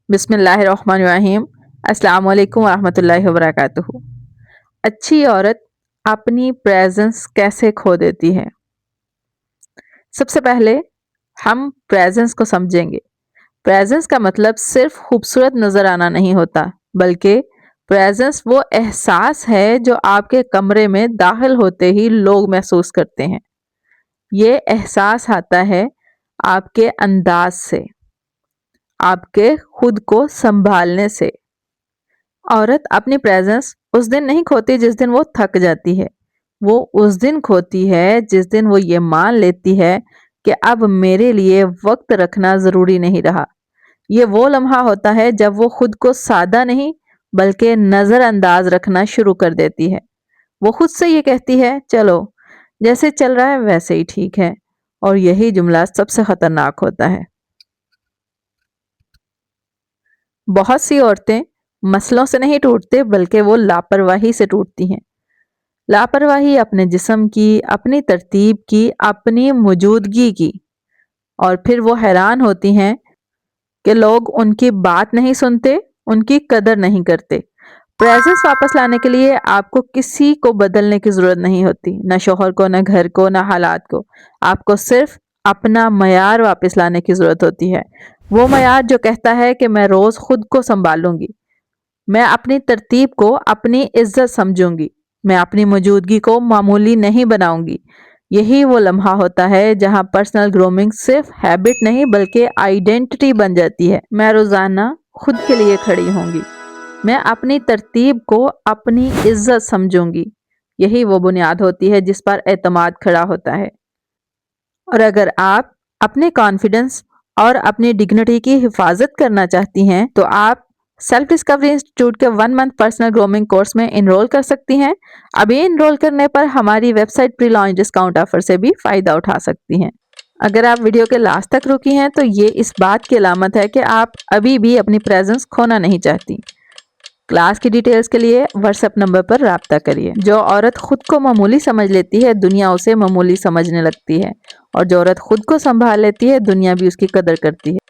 بسم اللہ الرحمن الرحیم۔ السلام علیکم ورحمۃ اللہ وبرکاتہ۔ اچھی عورت اپنی پریزنس کیسے کھو دیتی ہے؟ سب سے پہلے ہم پریزنس کو سمجھیں گے۔ پریزنس کا مطلب صرف خوبصورت نظر آنا نہیں ہوتا، بلکہ پریزنس وہ احساس ہے جو آپ کے کمرے میں داخل ہوتے ہی لوگ محسوس کرتے ہیں۔ یہ احساس آتا ہے آپ کے انداز سے، آپ کے خود کو سنبھالنے سے۔ عورت اپنی پریزنس اس دن نہیں کھوتی جس دن وہ تھک جاتی ہے، وہ اس دن کھوتی ہے جس دن وہ یہ مان لیتی ہے کہ اب میرے لیے وقت رکھنا ضروری نہیں رہا۔ یہ وہ لمحہ ہوتا ہے جب وہ خود کو سادہ نہیں بلکہ نظر انداز رکھنا شروع کر دیتی ہے۔ وہ خود سے یہ کہتی ہے، چلو جیسے چل رہا ہے ویسے ہی ٹھیک ہے، اور یہی جملہ سب سے خطرناک ہوتا ہے۔ بہت سی عورتیں مسئلوں سے نہیں ٹوٹتے بلکہ وہ لاپرواہی سے ٹوٹتی ہیں۔ لاپرواہی اپنے جسم کی، اپنی ترتیب کی، اپنی موجودگی کی، اور پھر وہ حیران ہوتی ہیں کہ لوگ ان کی بات نہیں سنتے، ان کی قدر نہیں کرتے۔ پریزنس واپس لانے کے لیے آپ کو کسی کو بدلنے کی ضرورت نہیں ہوتی، نہ شوہر کو، نہ گھر کو، نہ حالات کو۔ آپ کو صرف اپنا معیار واپس لانے کی ضرورت ہوتی ہے، وہ معیار جو کہتا ہے کہ میں روز خود کو سنبھالوں گی، میں اپنی ترتیب کو اپنی عزت سمجھوں گی، میں اپنی موجودگی کو معمولی نہیں بناؤں گی۔ یہی وہ لمحہ ہوتا ہے جہاں پرسنل گرومنگ صرف ہیبٹ نہیں بلکہ آئیڈینٹی بن جاتی ہے۔ میں روزانہ خود کے لیے کھڑی ہوں گی، میں اپنی ترتیب کو اپنی عزت سمجھوں گی۔ یہی وہ بنیاد ہوتی ہے جس پر اعتماد کھڑا ہوتا ہے۔ اور اگر آپ اپنے کانفیڈنس اور اپنی ڈگنیٹی کی حفاظت کرنا چاہتی ہیں تو آپ سیلف ڈسکوری انسٹیٹیوٹ کے 1 منتھ پرسنل گرومنگ کورس میں انرول کر سکتی ہیں۔ ابھی انرول کرنے پر ہماری ویب سائٹ پری لانچ ڈسکاؤنٹ آفر سے بھی فائدہ اٹھا سکتی ہیں۔ اگر آپ ویڈیو کے لاسٹ تک رکی ہیں تو یہ اس بات کی علامت ہے کہ آپ ابھی بھی اپنی پریزنس کھونا نہیں چاہتی۔ کلاس کی ڈیٹیلز کے لیے واٹس ایپ نمبر پر رابطہ کریے۔ جو عورت خود کو معمولی سمجھ لیتی ہے دنیا اسے معمولی سمجھنے لگتی ہے، اور جو عورت خود کو سنبھال لیتی ہے دنیا بھی اس کی قدر کرتی ہے۔